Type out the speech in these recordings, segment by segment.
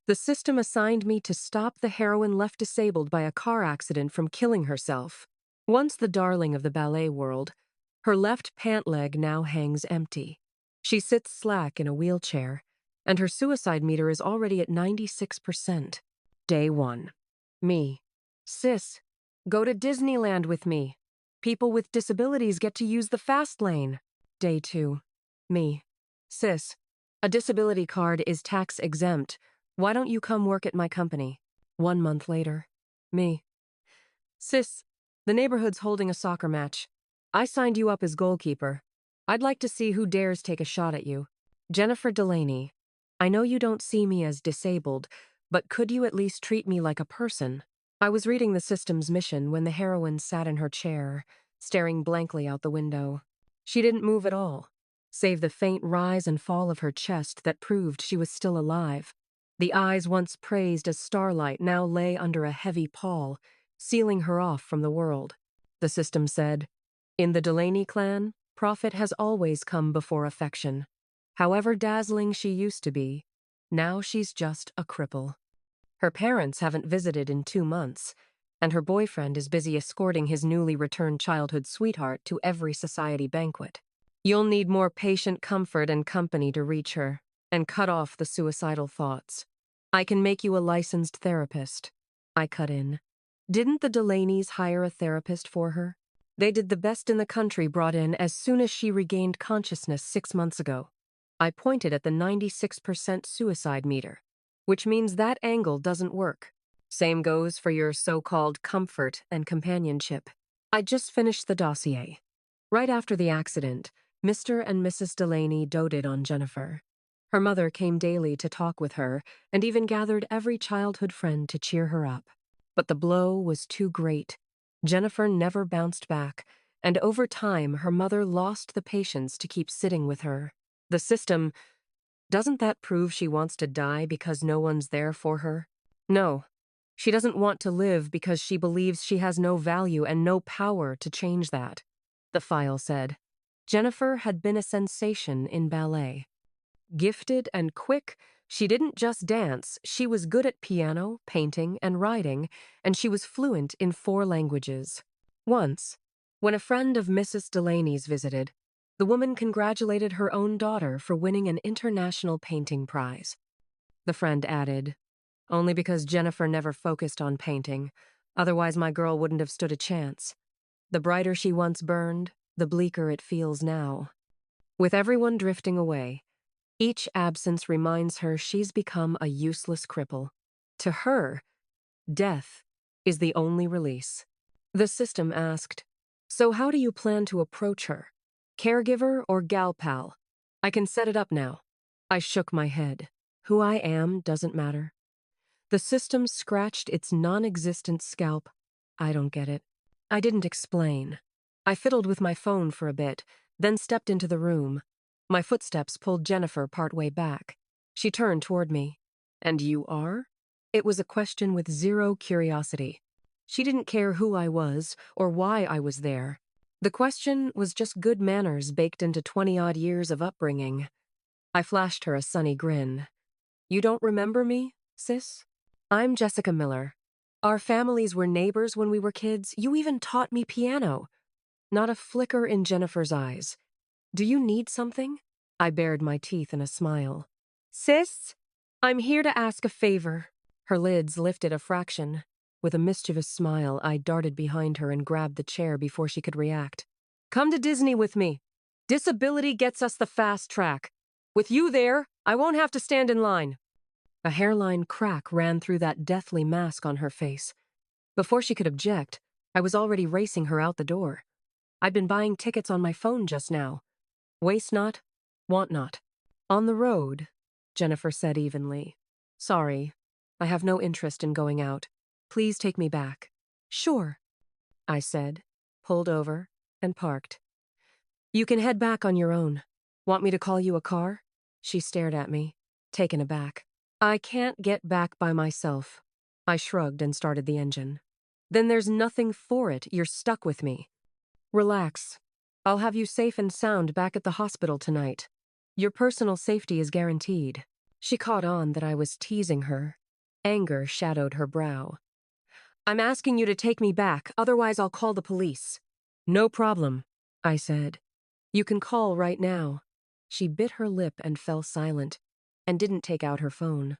The system assigned me to stop the heroine left disabled by a car accident from killing herself. Once the darling of the ballet world, her left pant leg now hangs empty. She sits slack in a wheelchair, and her suicide meter is already at 96%. Day 1. Me. Sis, go to Disneyland with me. People with disabilities get to use the fast lane. Day 2. Me. Sis, a disability card is tax exempt. Why don't you come work at my company? 1 month later. Me. Sis, the neighborhood's holding a soccer match. I signed you up as goalkeeper. I'd like to see who dares take a shot at you. Jennifer Delaney. I know you don't see me as disabled, but could you at least treat me like a person? I was reading the system's mission when the heroine sat in her chair, staring blankly out the window. She didn't move at all, save the faint rise and fall of her chest that proved she was still alive. The eyes once praised as starlight now lay under a heavy pall, sealing her off from the world. The system said, "In the Delaney clan, profit has always come before affection. However dazzling she used to be, now she's just a cripple." Her parents haven't visited in 2 months, and her boyfriend is busy escorting his newly returned childhood sweetheart to every society banquet. You'll need more patient comfort and company to reach her, and cut off the suicidal thoughts. I can make you a licensed therapist. I cut in. Didn't the Delaneys hire a therapist for her? They did the best in the country brought in as soon as she regained consciousness 6 months ago. I pointed at the 96% suicide meter, which means that angle doesn't work. Same goes for your so-called comfort and companionship. I just finished the dossier. Right after the accident, Mr. and Mrs. Delaney doted on Jennifer. Her mother came daily to talk with her and even gathered every childhood friend to cheer her up. But the blow was too great. Jennifer never bounced back, and over time her mother lost the patience to keep sitting with her. The system, doesn't that prove she wants to die because no one's there for her? No, she doesn't want to live because she believes she has no value and no power to change that. The file said. Jennifer had been a sensation in ballet. Gifted and quick, she didn't just dance, she was good at piano, painting, and writing, and she was fluent in 4 languages. Once, when a friend of Mrs. Delaney's visited, the woman congratulated her own daughter for winning an international painting prize. The friend added, "Only because Jennifer never focused on painting, otherwise my girl wouldn't have stood a chance. The brighter she once burned, the bleaker it feels now." With everyone drifting away, each absence reminds her she's become a useless cripple. To her, death is the only release. The system asked, "So how do you plan to approach her? Caregiver or gal pal? I can set it up now." I shook my head. Who I am doesn't matter. The system scratched its non-existent scalp. I don't get it. I didn't explain. I fiddled with my phone for a bit, then stepped into the room. My footsteps pulled Jennifer partway back. She turned toward me. "And you are?" It was a question with zero curiosity. She didn't care who I was or why I was there. The question was just good manners baked into 20-odd years of upbringing. I flashed her a sunny grin. "You don't remember me, sis? I'm Jessica Miller. Our families were neighbors when we were kids. You even taught me piano." Not a flicker in Jennifer's eyes. "Do you need something?" I bared my teeth in a smile. "Sis, I'm here to ask a favor." Her lids lifted a fraction. With a mischievous smile, I darted behind her and grabbed the chair before she could react. "Come to Disney with me. Disability gets us the fast track. With you there, I won't have to stand in line." A hairline crack ran through that deathly mask on her face. Before she could object, I was already racing her out the door. I'd been buying tickets on my phone just now. Waste not, want not. "On the road," Jennifer said evenly. "Sorry, I have no interest in going out. Please take me back." "Sure," I said, pulled over, and parked. "You can head back on your own. Want me to call you a car?" She stared at me, taken aback. "I can't get back by myself." I shrugged and started the engine. "Then there's nothing for it. You're stuck with me." "Relax. I'll have you safe and sound back at the hospital tonight. Your personal safety is guaranteed." She caught on that I was teasing her. Anger shadowed her brow. I'm asking you to take me back, otherwise I'll call the police. No problem, I said. You can call right now. She bit her lip and fell silent, and didn't take out her phone.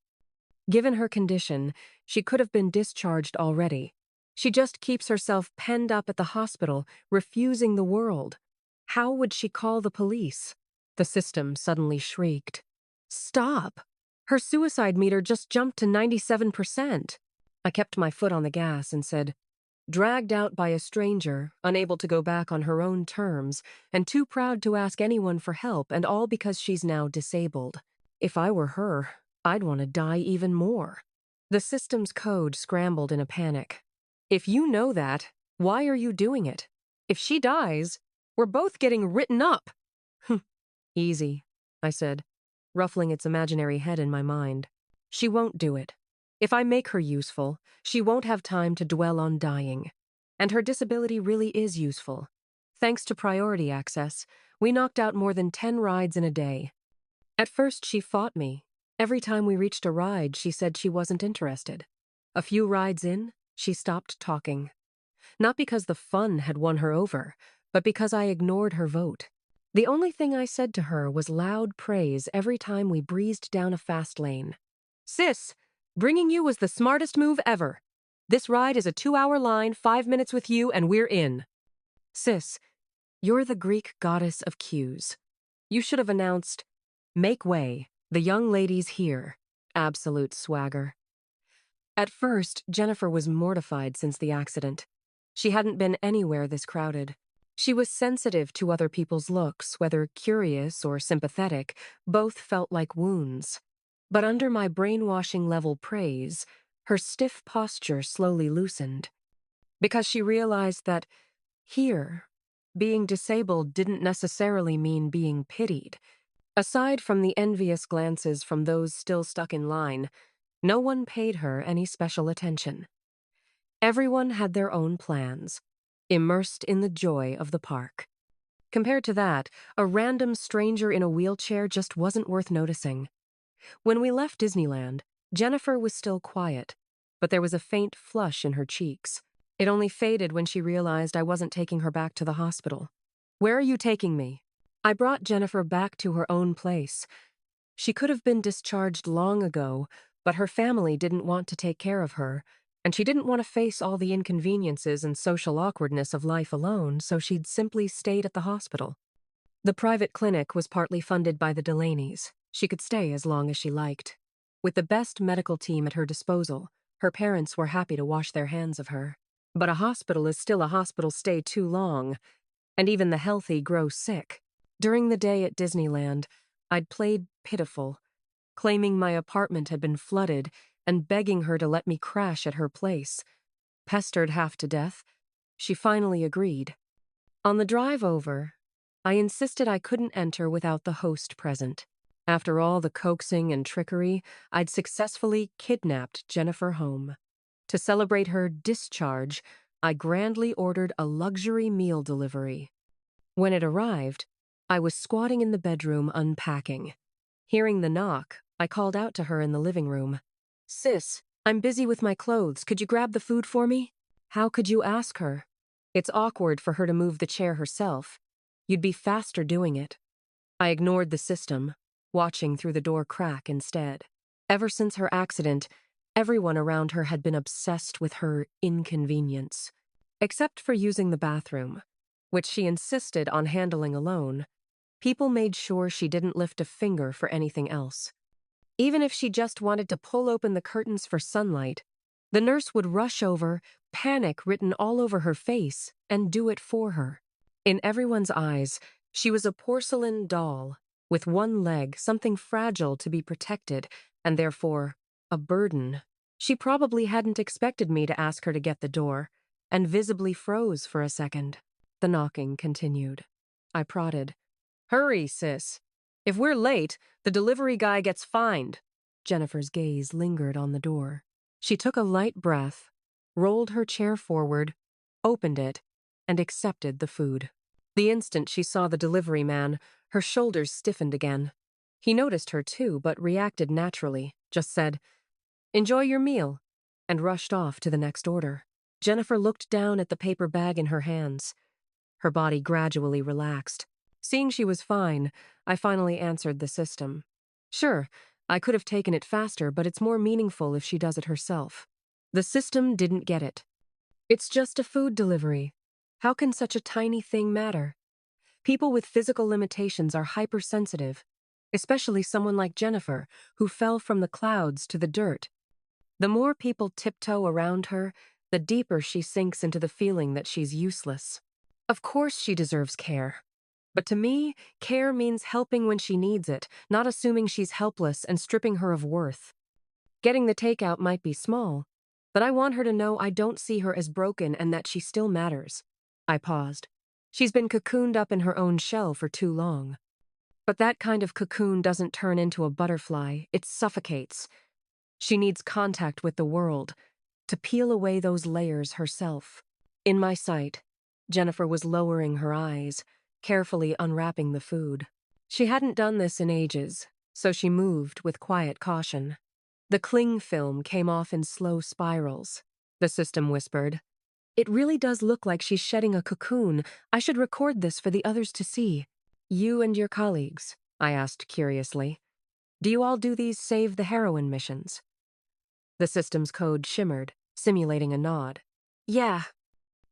Given her condition, she could have been discharged already. She just keeps herself penned up at the hospital, refusing the world. How would she call the police? The system suddenly shrieked. Stop! Her suicide meter just jumped to 97%. I kept my foot on the gas and said, dragged out by a stranger, unable to go back on her own terms, and too proud to ask anyone for help, and all because she's now disabled. If I were her, I'd want to die even more. The system's code scrambled in a panic. If you know that, why are you doing it? If she dies, we're both getting written up. Easy, I said, ruffling its imaginary head in my mind. She won't do it. If I make her useful, she won't have time to dwell on dying. And her disability really is useful. Thanks to priority access, we knocked out more than 10 rides in a day. At first, she fought me. Every time we reached a ride, she said she wasn't interested. A few rides in, she stopped talking. Not because the fun had won her over, but because I ignored her vote. The only thing I said to her was loud praise every time we breezed down a fast lane. Sis, bringing you was the smartest move ever. This ride is a 2-hour line, 5 minutes with you, and we're in. Sis, you're the Greek goddess of cues. You should have announced, make way, the young lady's here. Absolute swagger. At first, Jennifer was mortified since the accident. She hadn't been anywhere this crowded. She was sensitive to other people's looks, whether curious or sympathetic, both felt like wounds. But under my brainwashing-level praise, her stiff posture slowly loosened. Because she realized that, here, being disabled didn't necessarily mean being pitied. Aside from the envious glances from those still stuck in line, no one paid her any special attention. Everyone had their own plans, immersed in the joy of the park. Compared to that, a random stranger in a wheelchair just wasn't worth noticing. When we left Disneyland, Jennifer was still quiet, but there was a faint flush in her cheeks. It only faded when she realized I wasn't taking her back to the hospital. Where are you taking me? I brought Jennifer back to her own place. She could have been discharged long ago, but her family didn't want to take care of her, and she didn't want to face all the inconveniences and social awkwardness of life alone, so she'd simply stayed at the hospital. The private clinic was partly funded by the Delaney's. She could stay as long as she liked. With the best medical team at her disposal, her parents were happy to wash their hands of her. But a hospital is still a hospital stay too long, and even the healthy grow sick. During the day at Disneyland, I'd played pitiful, claiming my apartment had been flooded and begging her to let me crash at her place. Pestered half to death, she finally agreed. On the drive over, I insisted I couldn't enter without the host present. After all the coaxing and trickery, I'd successfully kidnapped Jennifer home. To celebrate her discharge, I grandly ordered a luxury meal delivery. When it arrived, I was squatting in the bedroom unpacking. Hearing the knock, I called out to her in the living room. Sis, I'm busy with my clothes. Could you grab the food for me? How could you ask her? It's awkward for her to move the chair herself. You'd be faster doing it. I ignored the system, watching through the door crack instead. Ever since her accident, everyone around her had been obsessed with her inconvenience. Except for using the bathroom, which she insisted on handling alone, people made sure she didn't lift a finger for anything else. Even if she just wanted to pull open the curtains for sunlight, the nurse would rush over, panic written all over her face, and do it for her. In everyone's eyes, she was a porcelain doll, with one leg, something fragile to be protected, and therefore, a burden. She probably hadn't expected me to ask her to get the door, and visibly froze for a second. The knocking continued. I prodded. Hurry, sis. If we're late, the delivery guy gets fined. Jennifer's gaze lingered on the door. She took a light breath, rolled her chair forward, opened it, and accepted the food. The instant she saw the delivery man, her shoulders stiffened again. He noticed her too, but reacted naturally, just said, "Enjoy your meal," and rushed off to the next order. Jennifer looked down at the paper bag in her hands. Her body gradually relaxed. Seeing she was fine, I finally answered the system. Sure, I could have taken it faster, but it's more meaningful if she does it herself. The system didn't get it. It's just a food delivery. How can such a tiny thing matter? People with physical limitations are hypersensitive, especially someone like Jennifer, who fell from the clouds to the dirt. The more people tiptoe around her, the deeper she sinks into the feeling that she's useless. Of course she deserves care. But to me, care means helping when she needs it, not assuming she's helpless and stripping her of worth. Getting the takeout might be small, but I want her to know I don't see her as broken and that she still matters. I paused. She's been cocooned up in her own shell for too long. But that kind of cocoon doesn't turn into a butterfly, it suffocates. She needs contact with the world, to peel away those layers herself. In my sight, Jennifer was lowering her eyes, carefully unwrapping the food. She hadn't done this in ages, so she moved with quiet caution. The cling film came off in slow spirals. The system whispered, "It really does look like she's shedding a cocoon. I should record this for the others to see." "You and your colleagues?" I asked curiously. "Do you all do these Save the Heroine missions?" The system's code shimmered, simulating a nod. "Yeah.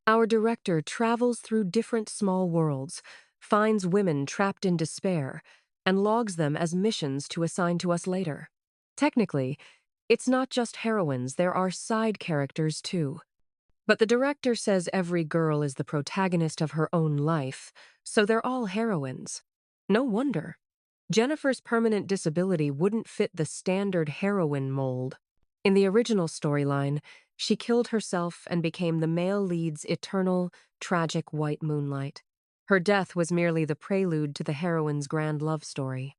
Our director travels through different small worlds, finds women trapped in despair, and logs them as missions to assign to us later. Technically, it's not just heroines, there are side characters too. But the director says every girl is the protagonist of her own life, so they're all heroines. No wonder. Jennifer's permanent disability wouldn't fit the standard heroine mold. In the original storyline, she killed herself and became the male lead's eternal, tragic white moonlight. Her death was merely the prelude to the heroine's grand love story.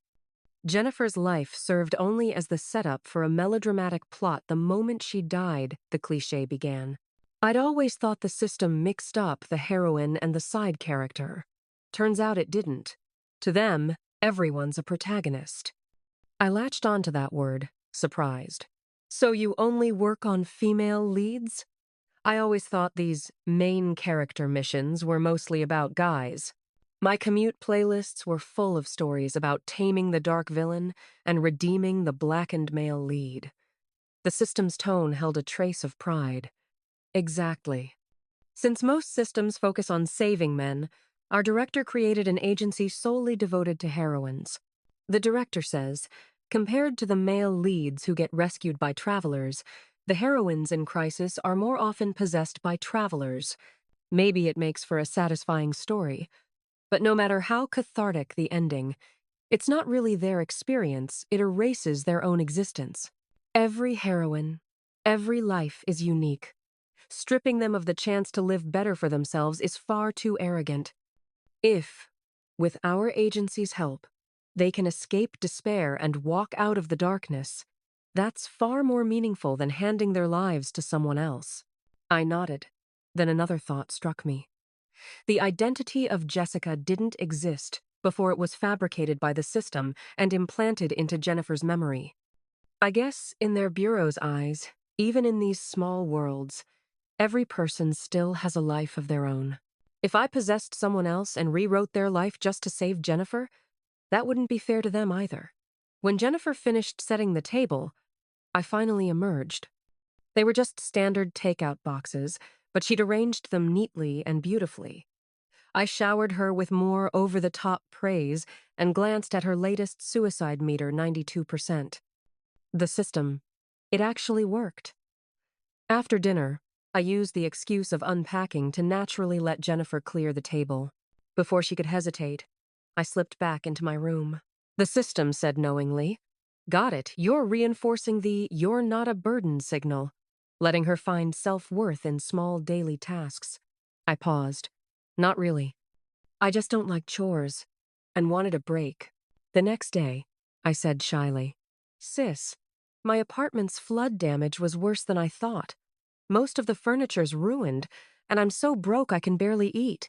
Jennifer's life served only as the setup for a melodramatic plot the moment she died, the cliché began. I'd always thought the system mixed up the heroine and the side character. Turns out it didn't. To them, everyone's a protagonist. I latched onto that word, surprised. "So you only work on female leads?" I always thought these main character missions were mostly about guys. My commute playlists were full of stories about taming the dark villain and redeeming the blackened male lead. The system's tone held a trace of pride. Exactly. Since most systems focus on saving men, our director created an agency solely devoted to heroines. The director says, compared to the male leads who get rescued by travelers, the heroines in crisis are more often possessed by travelers. Maybe it makes for a satisfying story. But no matter how cathartic the ending, it's not really their experience, it erases their own existence. Every heroine, every life is unique. Stripping them of the chance to live better for themselves is far too arrogant. If, with our agency's help, they can escape despair and walk out of the darkness, that's far more meaningful than handing their lives to someone else. I nodded. Then another thought struck me. The identity of Jessica didn't exist before it was fabricated by the system and implanted into Jennifer's memory. I guess, in their bureau's eyes, even in these small worlds, every person still has a life of their own. If I possessed someone else and rewrote their life just to save Jennifer, that wouldn't be fair to them either. When Jennifer finished setting the table, I finally emerged. They were just standard takeout boxes, but she'd arranged them neatly and beautifully. I showered her with more over-the-top praise and glanced at her latest suicide meter, 92%. The system. It actually worked. After dinner, I used the excuse of unpacking to naturally let Jennifer clear the table. Before she could hesitate, I slipped back into my room. The system said knowingly, "Got it, you're reinforcing the 'you're not a burden' signal," letting her find self-worth in small daily tasks. I paused. Not really. I just don't like chores, and wanted a break. The next day, I said shyly, "Sis, my apartment's flood damage was worse than I thought. Most of the furniture's ruined, and I'm so broke I can barely eat.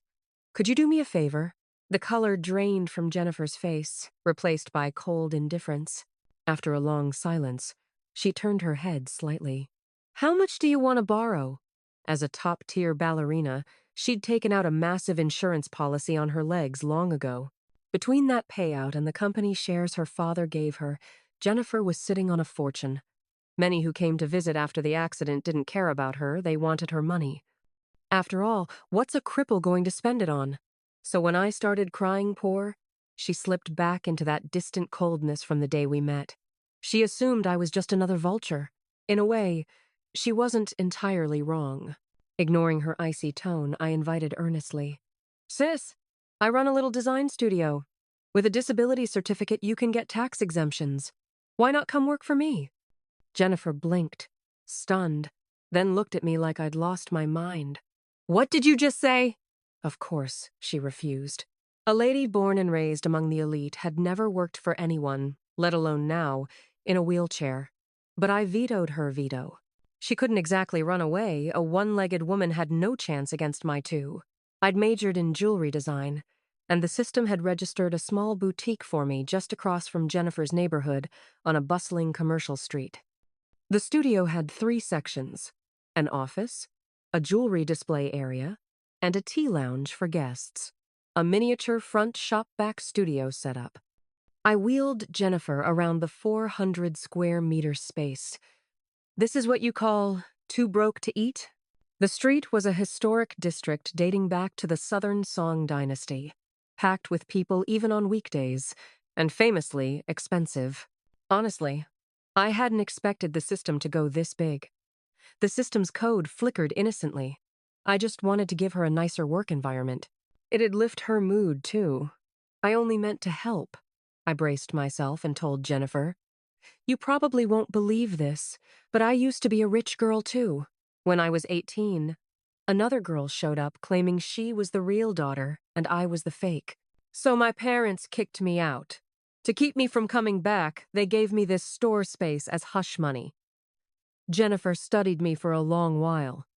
Could you do me a favor? The color drained from Jennifer's face, replaced by cold indifference. After a long silence, she turned her head slightly. How much do you want to borrow? As a top-tier ballerina, she'd taken out a massive insurance policy on her legs long ago. Between that payout and the company shares her father gave her, Jennifer was sitting on a fortune. Many who came to visit after the accident didn't care about her, they wanted her money. After all, what's a cripple going to spend it on? So when I started crying poor, she slipped back into that distant coldness from the day we met. She assumed I was just another vulture. In a way, she wasn't entirely wrong. Ignoring her icy tone, I invited earnestly. Sis, I run a little design studio. With a disability certificate, you can get tax exemptions. Why not come work for me? Jennifer blinked, stunned, then looked at me like I'd lost my mind. What did you just say? Of course, she refused. A lady born and raised among the elite had never worked for anyone, let alone now, in a wheelchair. But I vetoed her veto. She couldn't exactly run away. A one-legged woman had no chance against my two. I'd majored in jewelry design, and the system had registered a small boutique for me just across from Jennifer's neighborhood on a bustling commercial street. The studio had 3 sections: an office, a jewelry display area, and a tea lounge for guests. A miniature front shop-back studio setup. I wheeled Jennifer around the 400 square meter space. This is what you call too broke to eat? The street was a historic district dating back to the Southern Song Dynasty, packed with people even on weekdays, and famously expensive. Honestly, I hadn't expected the system to go this big. The system's code flickered innocently. I just wanted to give her a nicer work environment. It'd lift her mood, too. I only meant to help. I braced myself and told Jennifer. You probably won't believe this, but I used to be a rich girl, too. When I was 18, another girl showed up claiming she was the real daughter and I was the fake. So my parents kicked me out. To keep me from coming back, they gave me this store space as hush money. Jennifer studied me for a long while.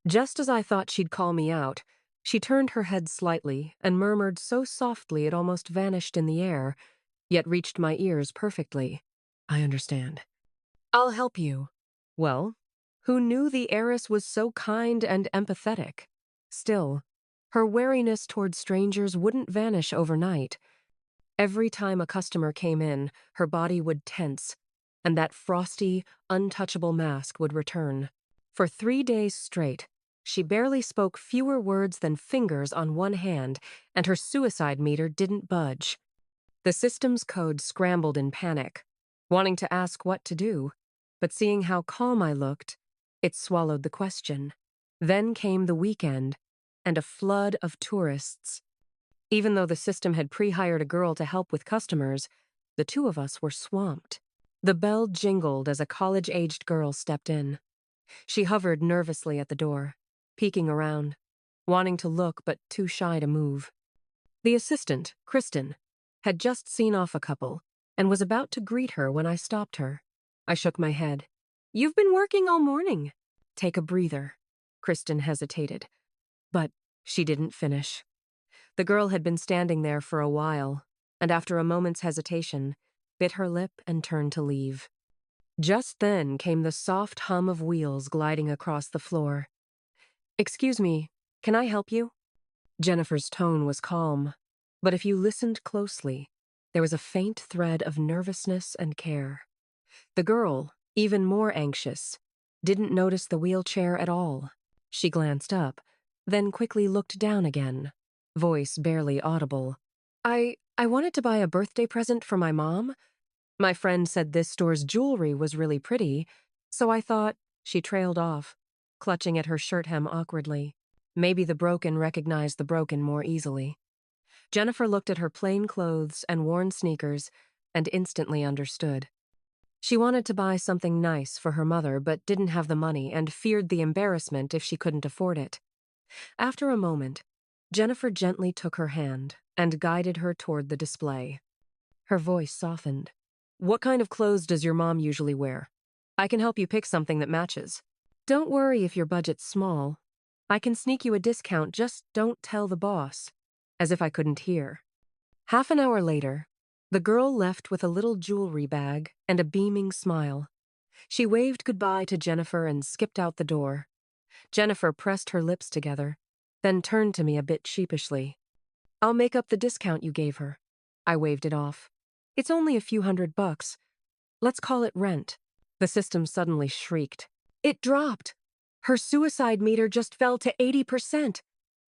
Just as I thought she'd call me out, she turned her head slightly and murmured so softly it almost vanished in the air, yet reached my ears perfectly. I understand. I'll help you. Well, who knew the heiress was so kind and empathetic? Still, her wariness toward strangers wouldn't vanish overnight. Every time a customer came in, her body would tense, and that frosty, untouchable mask would return. For 3 days straight, she barely spoke fewer words than fingers on one hand, and her suicide meter didn't budge. The system's code scrambled in panic, wanting to ask what to do, but seeing how calm I looked, it swallowed the question. Then came the weekend, and a flood of tourists. Even though the system had pre-hired a girl to help with customers, the 2 of us were swamped. The bell jingled as a college-aged girl stepped in. She hovered nervously at the door, peeking around, wanting to look but too shy to move. The assistant, Kristen, had just seen off a couple and was about to greet her when I stopped her. I shook my head. You've been working all morning. Take a breather. Kristen hesitated, but she didn't finish. The girl had been standing there for a while, and after a moment's hesitation, bit her lip and turned to leave. Just then came the soft hum of wheels gliding across the floor. Excuse me, can I help you? Jennifer's tone was calm, but if you listened closely, there was a faint thread of nervousness and care. The girl, even more anxious, didn't notice the wheelchair at all. She glanced up, then quickly looked down again, voice barely audible. I wanted to buy a birthday present for my mom. My friend said this store's jewelry was really pretty, so I thought. She trailed off, clutching at her shirt hem awkwardly. Maybe the broken recognized the broken more easily. Jennifer looked at her plain clothes and worn sneakers and instantly understood. She wanted to buy something nice for her mother but didn't have the money and feared the embarrassment if she couldn't afford it. After a moment, Jennifer gently took her hand and guided her toward the display. Her voice softened. What kind of clothes does your mom usually wear? I can help you pick something that matches. Don't worry if your budget's small. I can sneak you a discount, just don't tell the boss. as if I couldn't hear. Half an hour later, the girl left with a little jewelry bag and a beaming smile. She waved goodbye to Jennifer and skipped out the door. Jennifer pressed her lips together, then turned to me a bit sheepishly. "I'll make up the discount you gave her." I waved it off. "It's only a few $100. Let's call it rent." The system suddenly shrieked. It dropped. Her suicide meter just fell to 80%.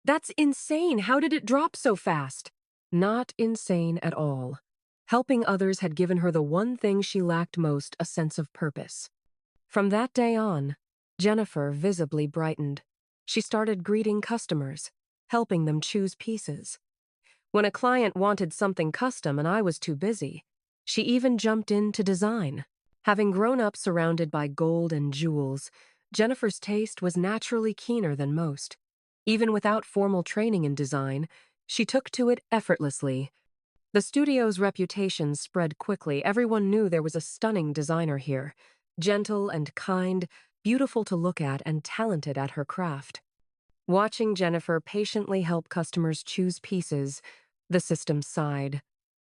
That's insane. How did it drop so fast? Not insane at all. Helping others had given her the one thing she lacked most, a sense of purpose. From that day on, Jennifer visibly brightened. She started greeting customers, helping them choose pieces. When a client wanted something custom and I was too busy, she even jumped in to design. Having grown up surrounded by gold and jewels, Jennifer's taste was naturally keener than most. Even without formal training in design, she took to it effortlessly. The studio's reputation spread quickly. Everyone knew there was a stunning designer here, gentle and kind, beautiful to look at, and talented at her craft. Watching Jennifer patiently help customers choose pieces, the system sighed.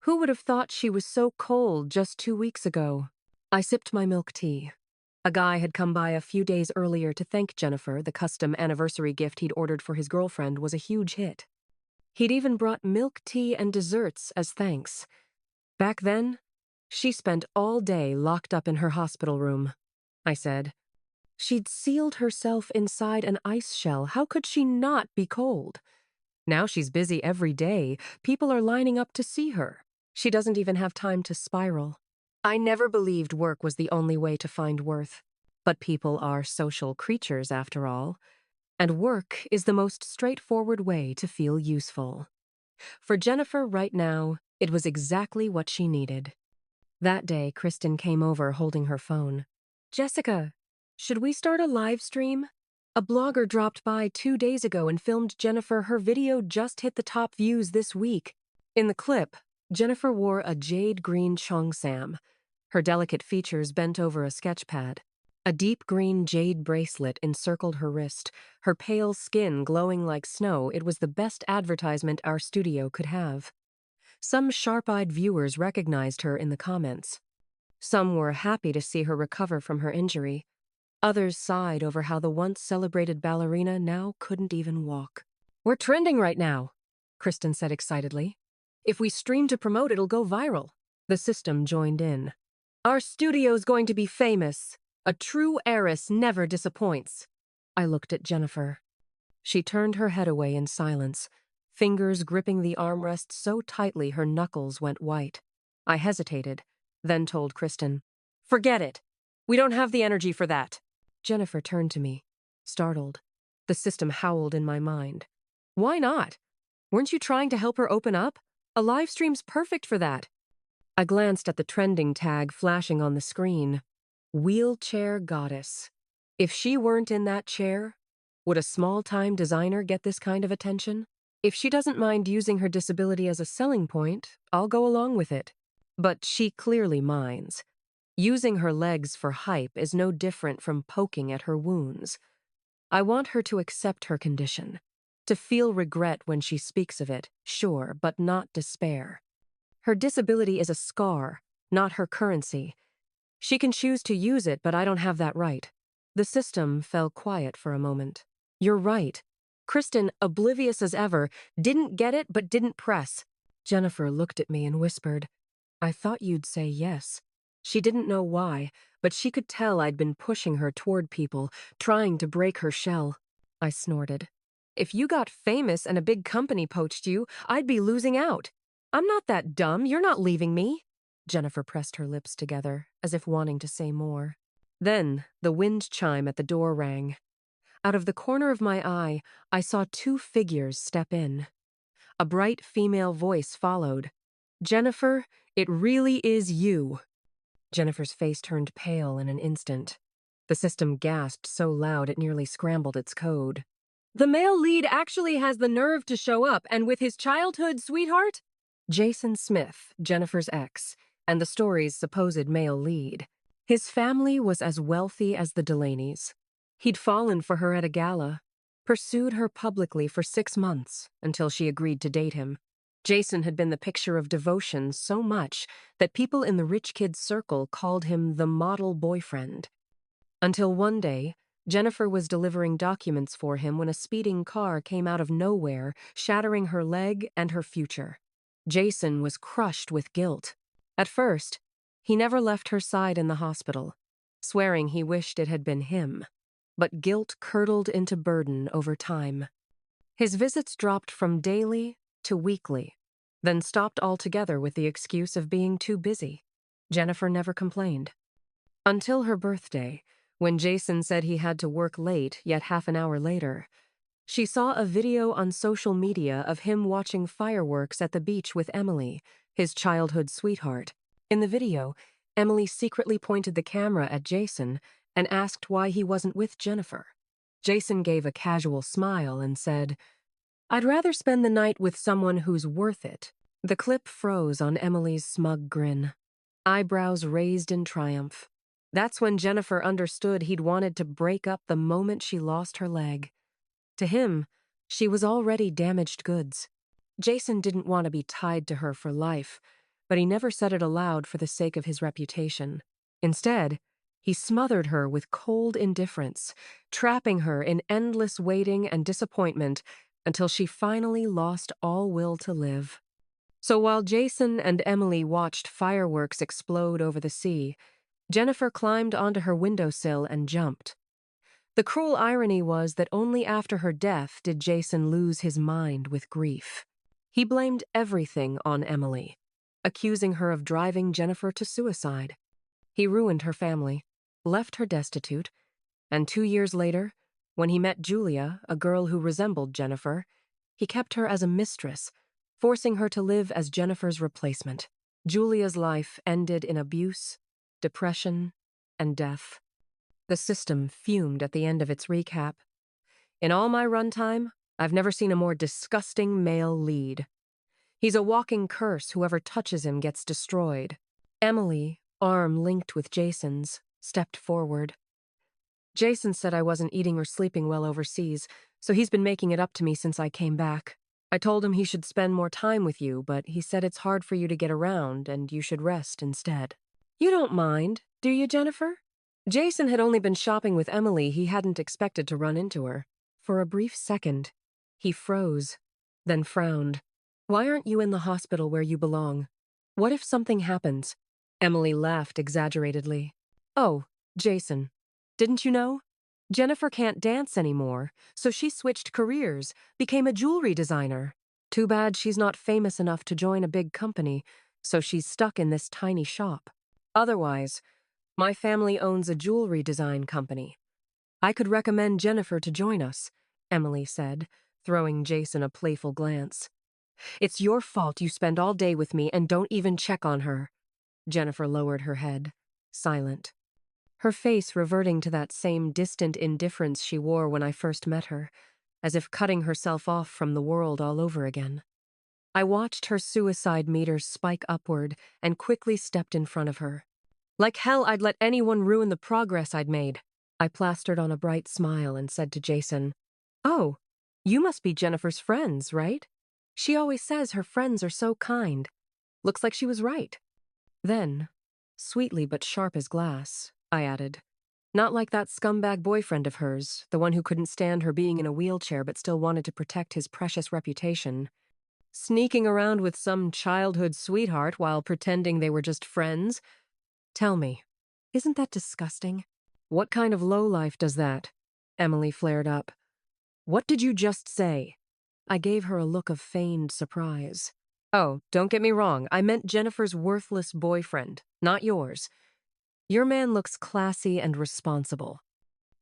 Who would have thought she was so cold just 2 weeks ago? I sipped my milk tea. A guy had come by a few days earlier to thank Jennifer. The custom anniversary gift he'd ordered for his girlfriend was a huge hit. He'd even brought milk tea and desserts as thanks. Back then, she spent all day locked up in her hospital room. I said, she'd sealed herself inside an ice shell. How could she not be cold? Now she's busy every day. People are lining up to see her. She doesn't even have time to spiral. I never believed work was the only way to find worth. But people are social creatures after all. And work is the most straightforward way to feel useful. For Jennifer right now, it was exactly what she needed. That day, Kristen came over holding her phone. "Jessica, should we start a live stream? A blogger dropped by 2 days ago and filmed Jennifer. Her video just hit the top views this week." In the clip, Jennifer wore a jade green cheongsam, her delicate features bent over a sketch pad. A deep green jade bracelet encircled her wrist, her pale skin glowing like snow. It was the best advertisement our studio could have. Some sharp-eyed viewers recognized her in the comments. Some were happy to see her recover from her injury. Others sighed over how the once celebrated ballerina now couldn't even walk. "We're trending right now," Kristen said excitedly. "If we stream to promote, it'll go viral." The system joined in. "Our studio's going to be famous. A true heiress never disappoints." I looked at Jennifer. She turned her head away in silence, fingers gripping the armrest so tightly her knuckles went white. I hesitated, then told Kristen, "Forget it. We don't have the energy for that." Jennifer turned to me, startled. The system howled in my mind. "Why not? Weren't you trying to help her open up? A live stream's perfect for that." I glanced at the trending tag flashing on the screen. Wheelchair goddess. If she weren't in that chair, would a small-time designer get this kind of attention? If she doesn't mind using her disability as a selling point, I'll go along with it. But she clearly minds. Using her legs for hype is no different from poking at her wounds. I want her to accept her condition, to feel regret when she speaks of it, sure, but not despair. Her disability is a scar, not her currency. She can choose to use it, but I don't have that right. The system fell quiet for a moment. "You're right." Kristen, oblivious as ever, didn't get it but didn't press. Jennifer looked at me and whispered, "I thought you'd say yes." She didn't know why, but she could tell I'd been pushing her toward people, trying to break her shell. I snorted. "If you got famous and a big company poached you, I'd be losing out. I'm not that dumb. You're not leaving me." Jennifer pressed her lips together, as if wanting to say more. Then the wind chime at the door rang. Out of the corner of my eye, I saw 2 figures step in. A bright female voice followed. "Jennifer, it really is you." Jennifer's face turned pale in an instant. The system gasped so loud it nearly scrambled its code. "The male lead actually has the nerve to show up, and with his childhood sweetheart?" Jason Smith, Jennifer's ex, and the story's supposed male lead. His family was as wealthy as the Delaney's. He'd fallen for her at a gala, pursued her publicly for 6 months until she agreed to date him. Jason had been the picture of devotion so much that people in the rich kid's circle called him the model boyfriend. Until one day, Jennifer was delivering documents for him when a speeding car came out of nowhere, shattering her leg and her future. Jason was crushed with guilt. At first, he never left her side in the hospital, swearing he wished it had been him. But guilt curdled into burden over time. His visits dropped from daily to weekly, then stopped altogether with the excuse of being too busy. Jennifer never complained. Until her birthday, when Jason said he had to work late, yet half an hour later, she saw a video on social media of him watching fireworks at the beach with Emily, his childhood sweetheart. In the video, Emily secretly pointed the camera at Jason and asked why he wasn't with Jennifer. Jason gave a casual smile and said, "I'd rather spend the night with someone who's worth it." The clip froze on Emily's smug grin, eyebrows raised in triumph. That's when Jennifer understood he'd wanted to break up the moment she lost her leg. To him, she was already damaged goods. Jason didn't want to be tied to her for life, but he never said it aloud for the sake of his reputation. Instead, he smothered her with cold indifference, trapping her in endless waiting and disappointment until she finally lost all will to live. So while Jason and Emily watched fireworks explode over the sea, Jennifer climbed onto her windowsill and jumped. The cruel irony was that only after her death did Jason lose his mind with grief. He blamed everything on Emily, accusing her of driving Jennifer to suicide. He ruined her family, left her destitute, and 2 years later, when he met Julia, a girl who resembled Jennifer, he kept her as a mistress, forcing her to live as Jennifer's replacement. Julia's life ended in abuse, depression, and death. The system fumed at the end of its recap. "In all my runtime, I've never seen a more disgusting male lead. He's a walking curse. Whoever touches him gets destroyed." Emily, arm linked with Jason's, stepped forward. "Jason said I wasn't eating or sleeping well overseas, so he's been making it up to me since I came back. I told him he should spend more time with you, but he said it's hard for you to get around and you should rest instead." "You don't mind, do you, Jennifer?" Jason had only been shopping with Emily. He hadn't expected to run into her. For a brief second, he froze, then frowned. "Why aren't you in the hospital where you belong? What if something happens?" Emily laughed exaggeratedly. "Oh, Jason, didn't you know? Jennifer can't dance anymore, so she switched careers, became a jewelry designer. Too bad she's not famous enough to join a big company, so she's stuck in this tiny shop. Otherwise, my family owns a jewelry design company. I could recommend Jennifer to join us," Emily said, throwing Jason a playful glance. "It's your fault you spend all day with me and don't even check on her." Jennifer lowered her head, silent, her face reverting to that same distant indifference she wore when I first met her, as if cutting herself off from the world all over again. I watched her suicide meters spike upward and quickly stepped in front of her. Like hell, I'd let anyone ruin the progress I'd made. I plastered on a bright smile and said to Jason, "Oh, you must be Jennifer's friends, right? She always says her friends are so kind." Looks like she was right. Then, sweetly but sharp as glass, I added, "Not like that scumbag boyfriend of hers, the one who couldn't stand her being in a wheelchair but still wanted to protect his precious reputation. Sneaking around with some childhood sweetheart while pretending they were just friends. Tell me, isn't that disgusting?" "What kind of lowlife does that?" Emily flared up. "What did you just say?" I gave her a look of feigned surprise. "Oh, don't get me wrong. I meant Jennifer's worthless boyfriend, not yours. Your man looks classy and responsible.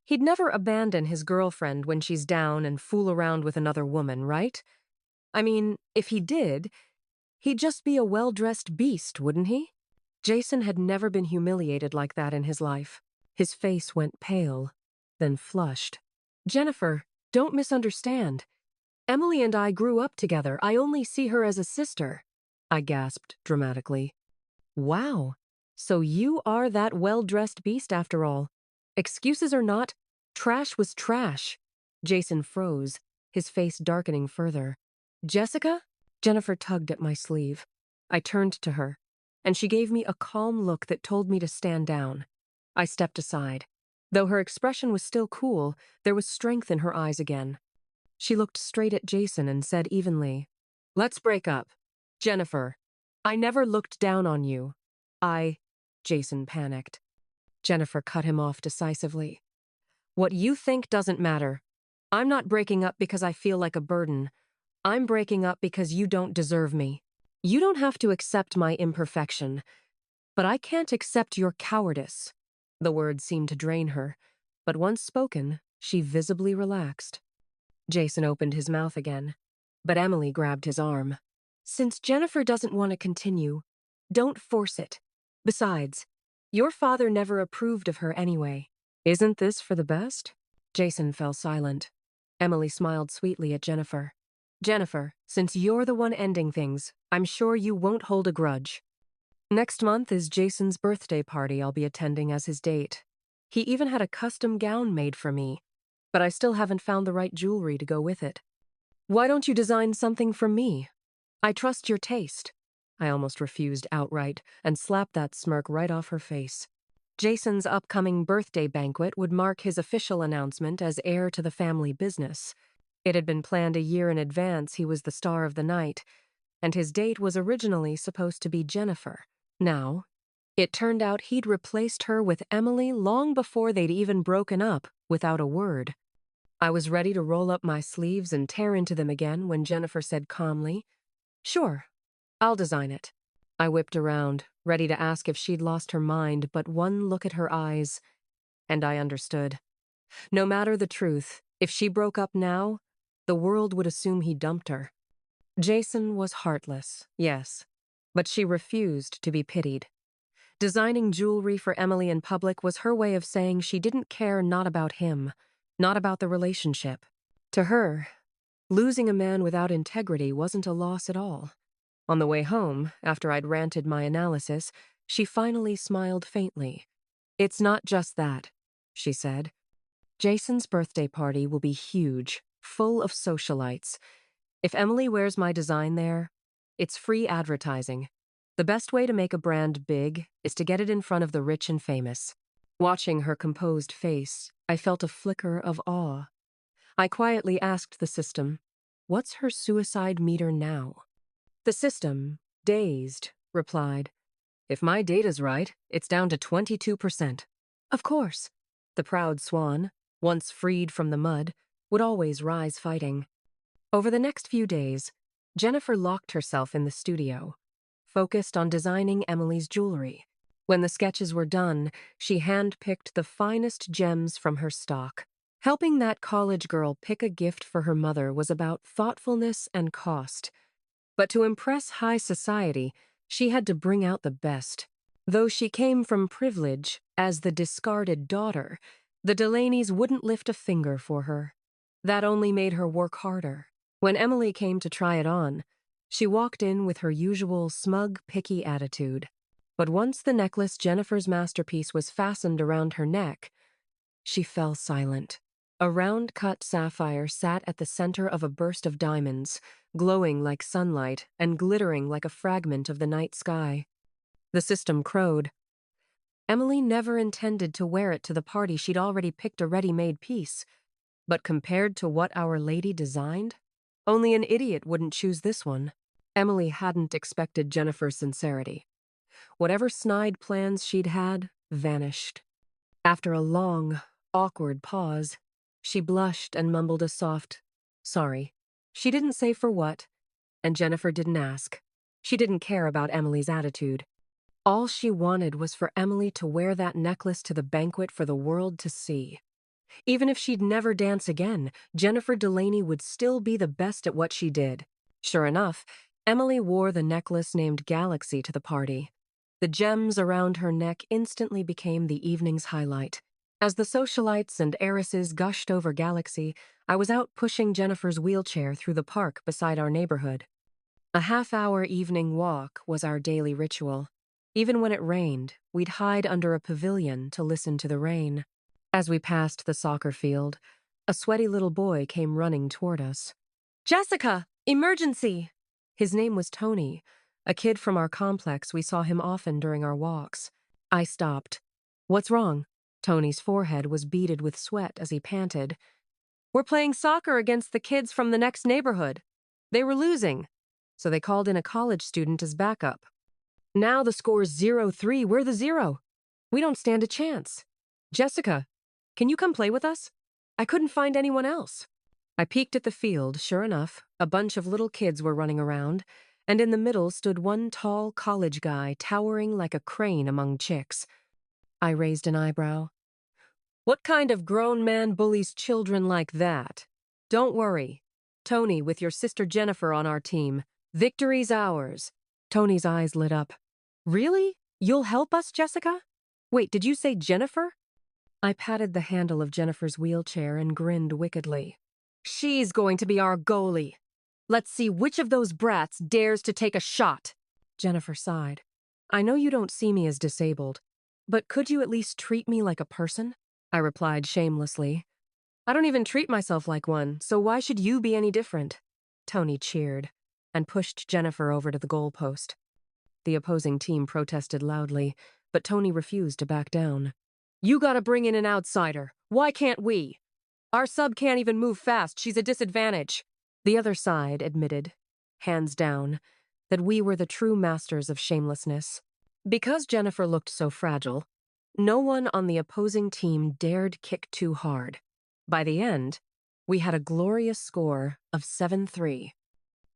He'd never abandon his girlfriend when she's down and fool around with another woman, right? I mean, if he did, he'd just be a well-dressed beast, wouldn't he?" Jason had never been humiliated like that in his life. His face went pale, then flushed. "Jennifer, don't misunderstand. Emily and I grew up together. I only see her as a sister," I gasped dramatically. "Wow, so you are that well-dressed beast after all. Excuses or not, trash was trash. Jason froze, his face darkening further. Jessica? Jennifer tugged at my sleeve. I turned to her, and she gave me a calm look that told me to stand down. I stepped aside. Though her expression was still cool, there was strength in her eyes again. She looked straight at Jason and said evenly, "Let's break up. Jennifer, I never looked down on you. Jason panicked. Jennifer cut him off decisively. What you think doesn't matter. I'm not breaking up because I feel like a burden. I'm breaking up because you don't deserve me. You don't have to accept my imperfection, but I can't accept your cowardice." The words seemed to drain her, but once spoken, she visibly relaxed. Jason opened his mouth again, but Emily grabbed his arm. "Since Jennifer doesn't want to continue, don't force it. Besides, your father never approved of her anyway." "Isn't this for the best?" Jason fell silent. Emily smiled sweetly at Jennifer. "Jennifer, since you're the one ending things, I'm sure you won't hold a grudge." Next month is Jason's birthday party I'll be attending as his date. He even had a custom gown made for me, but I still haven't found the right jewelry to go with it. "Why don't you design something for me? I trust your taste." I almost refused outright and slapped that smirk right off her face. Jason's upcoming birthday banquet would mark his official announcement as heir to the family business. It had been planned a year in advance. He was the star of the night, and his date was originally supposed to be Jennifer. Now, it turned out he'd replaced her with Emily long before they'd even broken up, without a word. I was ready to roll up my sleeves and tear into them again when Jennifer said calmly, "Sure, I'll design it." I whipped around, ready to ask if she'd lost her mind, but one look at her eyes, and I understood. No matter the truth, if she broke up now, the world would assume he dumped her. Jason was heartless, yes, but she refused to be pitied. Designing jewelry for Emily in public was her way of saying she didn't care not about him, not about the relationship. To her, losing a man without integrity wasn't a loss at all. On the way home, after I'd ranted my analysis, she finally smiled faintly. "It's not just that," she said. "Jason's birthday party will be huge, full of socialites. If Emily wears my design there, it's free advertising. The best way to make a brand big is to get it in front of the rich and famous." Watching her composed face, I felt a flicker of awe. I quietly asked the system, "What's her suicide meter now?" The system, dazed, replied, "If my data's right, it's down to 22%. Of course. The proud swan, once freed from the mud, would always rise fighting. Over the next few days, Jennifer locked herself in the studio, focused on designing Emily's jewelry. When the sketches were done, she handpicked the finest gems from her stock. Helping that college girl pick a gift for her mother was about thoughtfulness and cost. But to impress high society, she had to bring out the best. Though she came from privilege, as the discarded daughter, the Delaney's wouldn't lift a finger for her. That only made her work harder. When Emily came to try it on, she walked in with her usual smug, picky attitude. But once the necklace Jennifer's masterpiece was fastened around her neck, she fell silent. A round-cut sapphire sat at the center of a burst of diamonds, glowing like sunlight and glittering like a fragment of the night sky. The system crowed. Emily never intended to wear it to the party. She'd already picked a ready-made piece. But compared to what Our Lady designed, only an idiot wouldn't choose this one. Emily hadn't expected Jennifer's sincerity. Whatever snide plans she'd had vanished. After a long, awkward pause, she blushed and mumbled a soft, "Sorry." She didn't say for what, and Jennifer didn't ask. She didn't care about Emily's attitude. All she wanted was for Emily to wear that necklace to the banquet for the world to see. Even if she'd never dance again, Jennifer Delaney would still be the best at what she did. Sure enough, Emily wore the necklace named Galaxy to the party. The gems around her neck instantly became the evening's highlight. As the socialites and heiresses gushed over Galaxy, I was out pushing Jennifer's wheelchair through the park beside our neighborhood. A half-hour evening walk was our daily ritual. Even when it rained, we'd hide under a pavilion to listen to the rain. As we passed the soccer field, A sweaty little boy came running toward us. Jessica! Emergency! His name was Tony, a kid from our complex. We saw him often during our walks. I stopped. What's wrong? Tony's forehead was beaded with sweat as he panted. We're playing soccer against the kids from the next neighborhood. They were losing, so they called in a college student as backup. Now the score's 0-3. We're the 0. We don't stand a chance. Jessica, can you come play with us? I couldn't find anyone else. I peeked at the field. Sure enough, a bunch of little kids were running around, and in the middle stood one tall college guy towering like a crane among chicks. I raised an eyebrow. What kind of grown man bullies children like that? Don't worry. Tony, with your sister Jennifer on our team. Victory's ours. Tony's eyes lit up. Really? You'll help us, Jessica? Wait, did you say Jennifer? I patted the handle of Jennifer's wheelchair and grinned wickedly. She's going to be our goalie. Let's see which of those brats dares to take a shot. Jennifer sighed. I know you don't see me as disabled, but could you at least treat me like a person? I replied shamelessly. I don't even treat myself like one, so why should you be any different? Tony cheered and pushed Jennifer over to the goalpost. The opposing team protested loudly, but Tony refused to back down. You gotta bring in an outsider. Why can't we? Our sub can't even move fast. She's a disadvantage. The other side admitted, hands down, that we were the true masters of shamelessness. Because Jennifer looked so fragile, no one on the opposing team dared kick too hard. By the end, we had a glorious score of 7-3.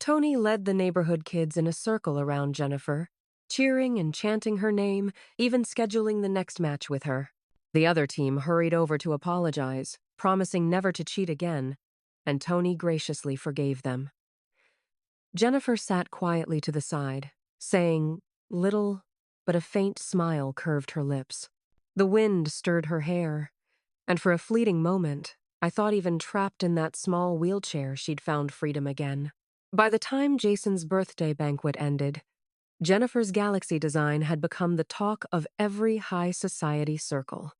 Tony led the neighborhood kids in a circle around Jennifer, cheering and chanting her name, even scheduling the next match with her. The other team hurried over to apologize, promising never to cheat again, and Tony graciously forgave them. Jennifer sat quietly to the side, saying little, but a faint smile curved her lips. The wind stirred her hair, and for a fleeting moment, I thought even trapped in that small wheelchair she'd found freedom again. By the time Jason's birthday banquet ended, Jennifer's galaxy design had become the talk of every high society circle.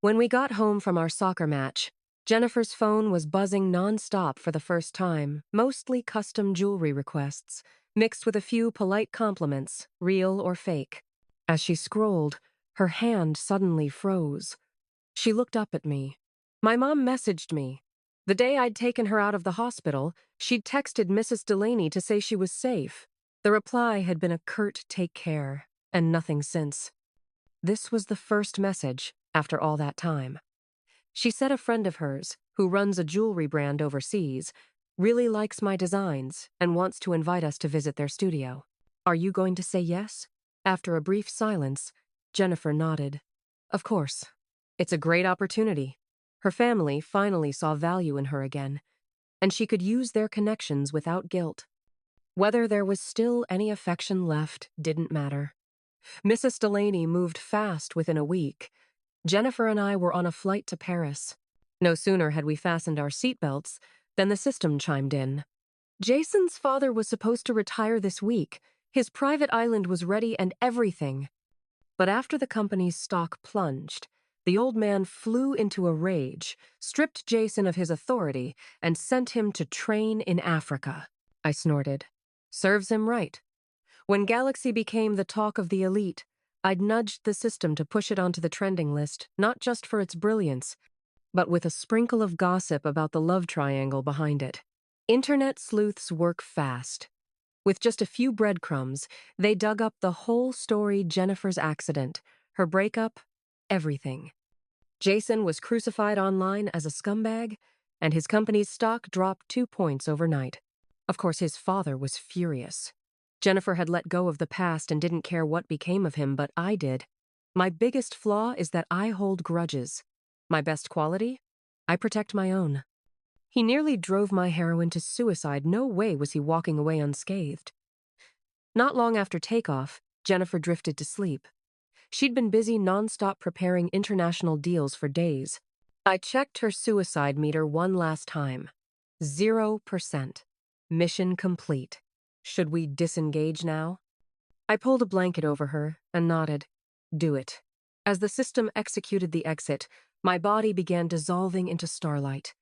When we got home from our soccer match, Jennifer's phone was buzzing nonstop for the first time, mostly custom jewelry requests, mixed with a few polite compliments, real or fake. As she scrolled, her hand suddenly froze. She looked up at me. My mom messaged me. The day I'd taken her out of the hospital, she'd texted Mrs. Delaney to say she was safe. The reply had been a curt take care, and nothing since. This was the first message after all that time. She said a friend of hers, who runs a jewelry brand overseas, really likes my designs and wants to invite us to visit their studio. Are you going to say yes? After a brief silence, Jennifer nodded. Of course. It's a great opportunity. Her family finally saw value in her again, and she could use their connections without guilt. Whether there was still any affection left didn't matter. Mrs. Delaney moved fast within a week. Jennifer and I were on a flight to Paris. No sooner had we fastened our seatbelts than the system chimed in. Jason's father was supposed to retire this week. His private island was ready and everything. But after the company's stock plunged, the old man flew into a rage, stripped Jason of his authority, and sent him to train in Africa. I snorted. Serves him right. When Galaxy became the talk of the elite, I'd nudged the system to push it onto the trending list, not just for its brilliance, but with a sprinkle of gossip about the love triangle behind it. Internet sleuths work fast. With just a few breadcrumbs, they dug up the whole story: Jennifer's accident, her breakup, everything. Jason was crucified online as a scumbag, and his company's stock dropped 2 points overnight. Of course, his father was furious. Jennifer had let go of the past and didn't care what became of him, but I did. My biggest flaw is that I hold grudges. My best quality? I protect my own. He nearly drove my heroine to suicide. No way was he walking away unscathed. Not long after takeoff, Jennifer drifted to sleep. She'd been busy nonstop preparing international deals for days. I checked her suicide meter one last time. 0%. Mission complete. Should we disengage now? I pulled a blanket over her and nodded. Do it. As the system executed the exit, my body began dissolving into starlight.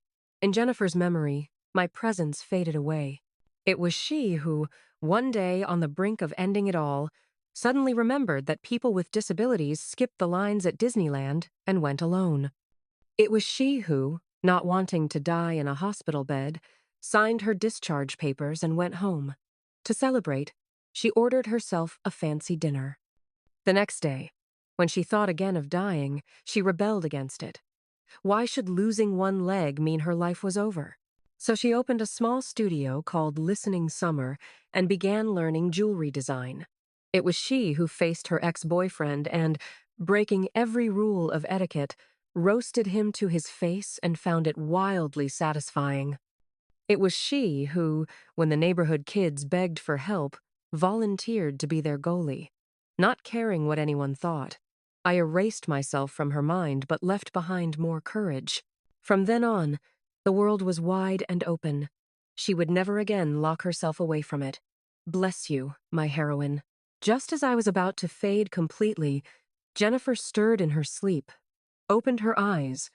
In Jennifer's memory, my presence faded away. It was she who, one day on the brink of ending it all, suddenly remembered that people with disabilities skipped the lines at Disneyland and went alone. It was she who, not wanting to die in a hospital bed, signed her discharge papers and went home. To celebrate, she ordered herself a fancy dinner. The next day, when she thought again of dying, she rebelled against it. Why should losing one leg mean her life was over? So she opened a small studio called Listening Summer and began learning jewelry design. It was she who faced her ex-boyfriend and, breaking every rule of etiquette, roasted him to his face and found it wildly satisfying. It was she who, when the neighborhood kids begged for help, volunteered to be their goalie. Not caring what anyone thought, I erased myself from her mind but left behind more courage. From then on, the world was wide and open. She would never again lock herself away from it. Bless you, my heroine. Just as I was about to fade completely, Jennifer stirred in her sleep, opened her eyes,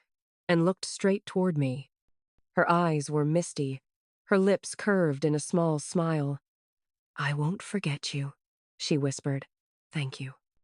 and looked straight toward me. Her eyes were misty, her lips curved in a small smile. "I won't forget you," she whispered. "Thank you."